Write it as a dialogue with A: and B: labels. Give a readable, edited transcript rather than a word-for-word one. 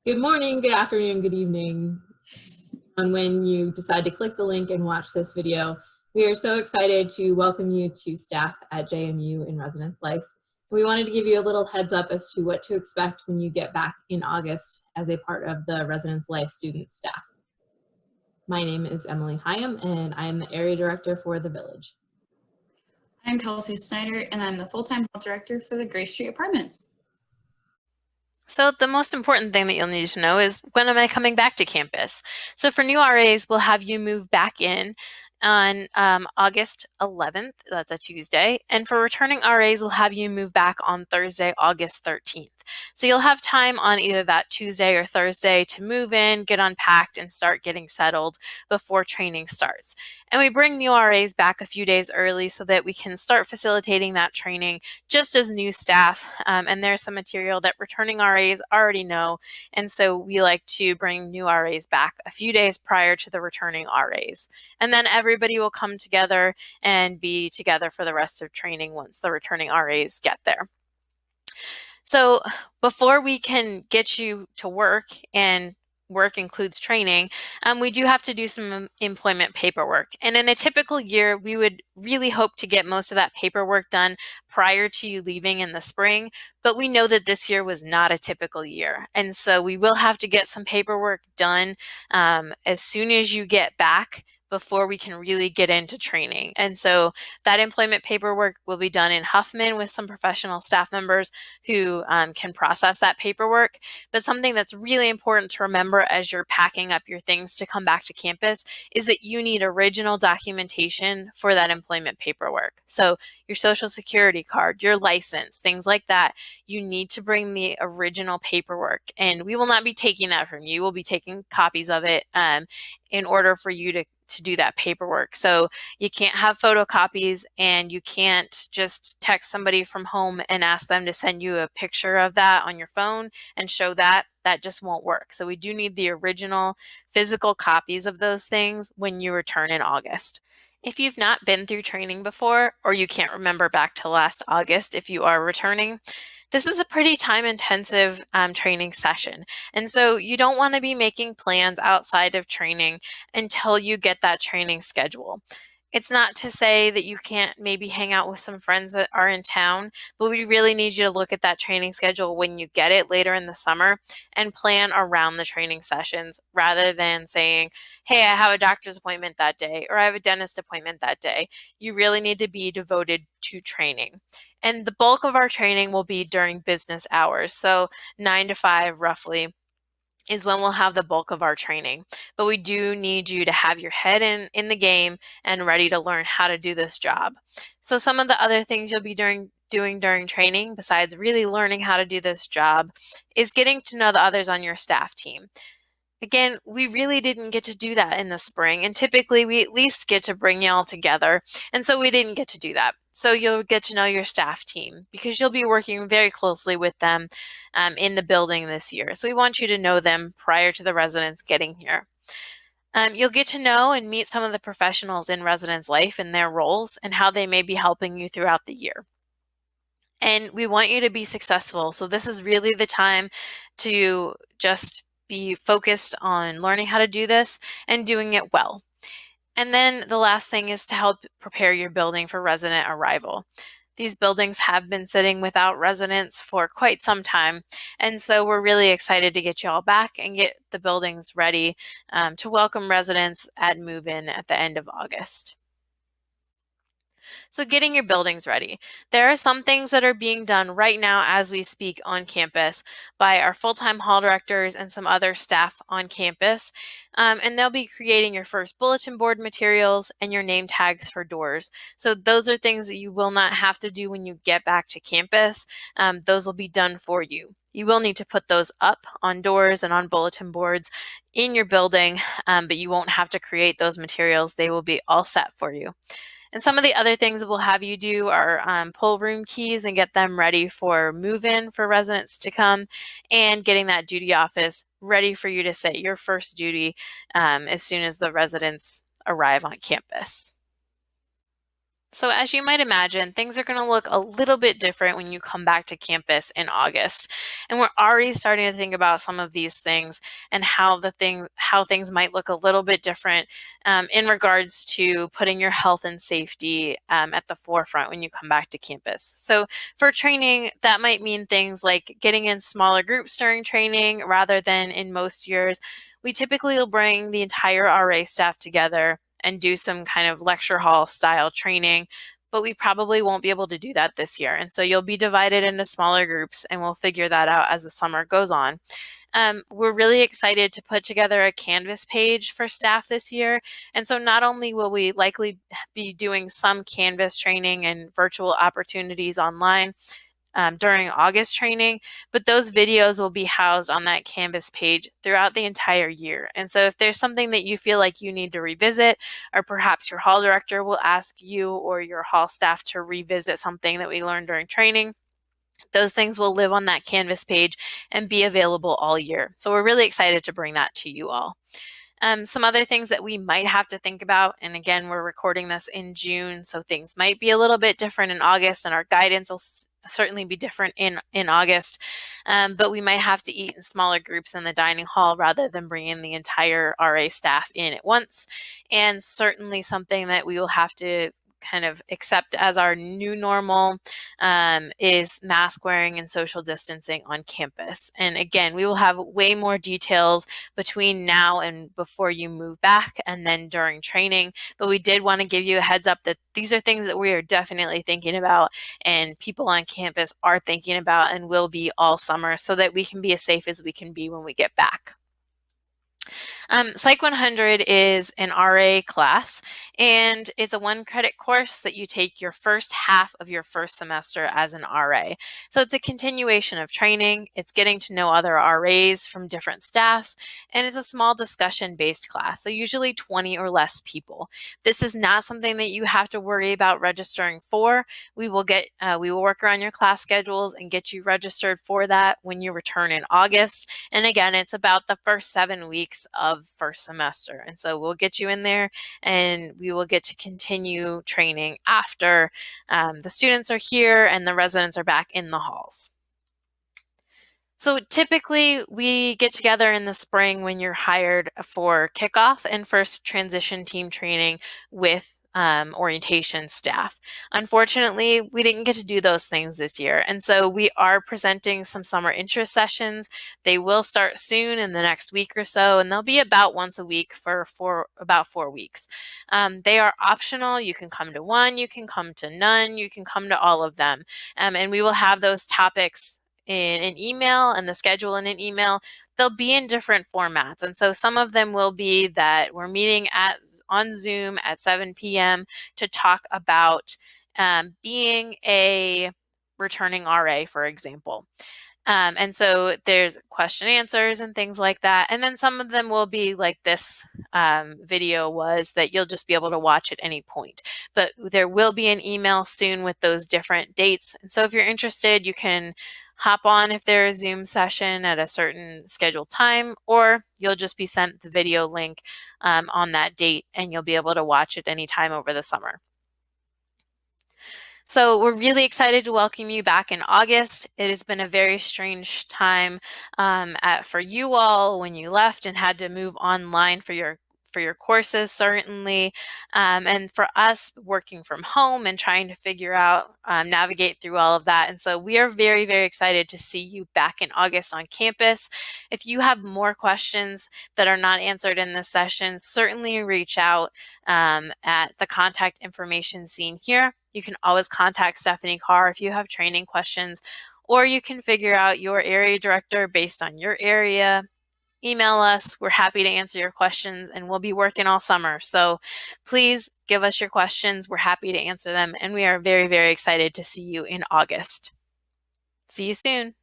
A: Good morning, good afternoon, good evening on when you decide to click the link and watch this video. We are so excited to welcome you to staff at JMU in Residence Life. We wanted to give you a little heads up as to what to expect when you get back in August as a part of the Residence Life student staff. My name is Emily Hyam and I am the area director for the Village.
B: I'm Kelsey Snyder and I'm the full-time hall director for the Grace Street Apartments.
C: So the most important thing that you'll need to know is, when am I coming back to campus? So for new RAs, we'll have you move back in on August 11th, that's a Tuesday. And for returning RAs, we'll have you move back on Thursday, August 13th. So you'll have time on either that Tuesday or Thursday to move in, get unpacked, and start getting settled before training starts. And we bring new RAs back a few days early so that we can start facilitating that training just as new staff. And there's some material that returning RAs already know. And so we like to bring new RAs back a few days prior to the returning RAs. And then everybody will come together and be together for the rest of training once the returning RAs get there. So before we can get you to work, and work includes training, we do have to do some employment paperwork. And in a typical year, we would really hope to get most of that paperwork done prior to you leaving in the spring, but we know that this year was not a typical year. And so we will have to get some paperwork done as soon as you get back, before we can really get into training. And so that employment paperwork will be done in Huffman with some professional staff members who can process that paperwork. But something that's really important to remember as you're packing up your things to come back to campus is that you need original documentation for that employment paperwork. So your social security card, your license, things like that, you need to bring the original paperwork. And we will not be taking that from you. We'll be taking copies of it in order for you to do that paperwork. So you can't have photocopies, and you can't just text somebody from home and ask them to send you a picture of that on your phone and show that. That just won't work. So we do need the original physical copies of those things when you return in August. If you've not been through training before, or you can't remember back to last August if you are returning, this is a pretty time-intensive training session. And so you don't want to be making plans outside of training until you get that training schedule. It's not to say that you can't maybe hang out with some friends that are in town, but we really need you to look at that training schedule when you get it later in the summer and plan around the training sessions, rather than saying, hey, I have a doctor's appointment that day, or I have a dentist appointment that day. You really need to be devoted to training. And the bulk of our training will be during business hours, so 9 to 5 roughly is when we'll have the bulk of our training. But we do need you to have your head in the game and ready to learn how to do this job. So some of the other things you'll be doing during training, besides really learning how to do this job, is getting to know the others on your staff team. Again, we really didn't get to do that in the spring, and typically we at least get to bring you all together, and so we didn't get to do that. So you'll get to know your staff team, because you'll be working very closely with them in the building this year. So we want you to know them prior to the residents getting here. You'll get to know and meet some of the professionals in Residence Life and their roles and how they may be helping you throughout the year. And we want you to be successful. So this is really the time to just be focused on learning how to do this and doing it well. And then the last thing is to help prepare your building for resident arrival. These buildings have been sitting without residents for quite some time, and so we're really excited to get you all back and get the buildings ready to welcome residents at move-in at the end of August. So getting your buildings ready. There are some things that are being done right now as we speak on campus by our full-time hall directors and some other staff on campus. And they'll be creating your first bulletin board materials and your name tags for doors. So those are things that you will not have to do when you get back to campus. Those will be done for you. You will need to put those up on doors and on bulletin boards in your building, but you won't have to create those materials. They will be all set for you. And some of the other things we'll have you do are pull room keys and get them ready for move-in for residents to come, and getting that duty office ready for you to set your first duty as soon as the residents arrive on campus. So as you might imagine, things are going to look a little bit different when you come back to campus in August. And we're already starting to think about some of these things and how things might look a little bit different in regards to putting your health and safety at the forefront when you come back to campus. So for training, that might mean things like getting in smaller groups during training rather than in most years. We typically will bring the entire RA staff together and do some kind of lecture hall style training, but we probably won't be able to do that this year. And so you'll be divided into smaller groups, and we'll figure that out as the summer goes on. We're really excited to put together a Canvas page for staff this year. And so not only will we likely be doing some Canvas training and virtual opportunities online, during August training, but those videos will be housed on that Canvas page throughout the entire year. And so if there's something that you feel like you need to revisit, or perhaps your hall director will ask you or your hall staff to revisit something that we learned during training, those things will live on that Canvas page and be available all year. So we're really excited to bring that to you all. Some other things that we might have to think about, and again, we're recording this in June, so things might be a little bit different in August, and our guidance will certainly be different in August, but we might have to eat in smaller groups in the dining hall rather than bringing the entire RA staff in at once. And certainly something that we will have to kind of accept as our new normal is mask wearing and social distancing on campus. And again, we will have way more details between now and before you move back and then during training. But we did want to give you a heads up that these are things that we are definitely thinking about and people on campus are thinking about and will be all summer so that we can be as safe as we can be when we get back. Psych 100 is an RA class, and it's a 1-credit course that you take your first half of your first semester as an RA. So it's a continuation of training, it's getting to know other RAs from different staffs, and it's a small discussion-based class, so usually 20 or less people. This is not something that you have to worry about registering for. We will work around your class schedules and get you registered for that when you return in August. And again, it's about the first 7 weeks of first semester. And so we'll get you in there and we will get to continue training after the students are here and the residents are back in the halls. So typically we get together in the spring when you're hired for kickoff and first transition team training with orientation staff. Unfortunately, we didn't get to do those things this year. And so we are presenting some summer interest sessions. They will start soon in the next week or so, and they'll be about once a week for about 4 weeks. They are optional. You can come to one, you can come to none, you can come to all of them. And we will have those topics in an email and the schedule in an email. They'll be in different formats. And so some of them will be that we're meeting on Zoom at 7 p.m. to talk about being a returning RA, for example. And so there's question answers and things like that. And then some of them will be like this video was, that you'll just be able to watch at any point. But there will be an email soon with those different dates. And so if you're interested, you can hop on if there's a Zoom session at a certain scheduled time, or you'll just be sent the video link on that date and you'll be able to watch it anytime over the summer. So we're really excited to welcome you back in August. It has been a very strange time for you all when you left and had to move online for your courses, certainly, and for us working from home and trying to figure out, navigate through all of that. And so we are very, very excited to see you back in August on campus. If you have more questions that are not answered in this session, certainly reach out at the contact information seen here. You can always contact Stephanie Carr if you have training questions, or you can figure out your area director based on your area. Email us. We're happy to answer your questions, and we'll be working all summer. So please give us your questions. We're happy to answer them, and we are very, very excited to see you in August. See you soon.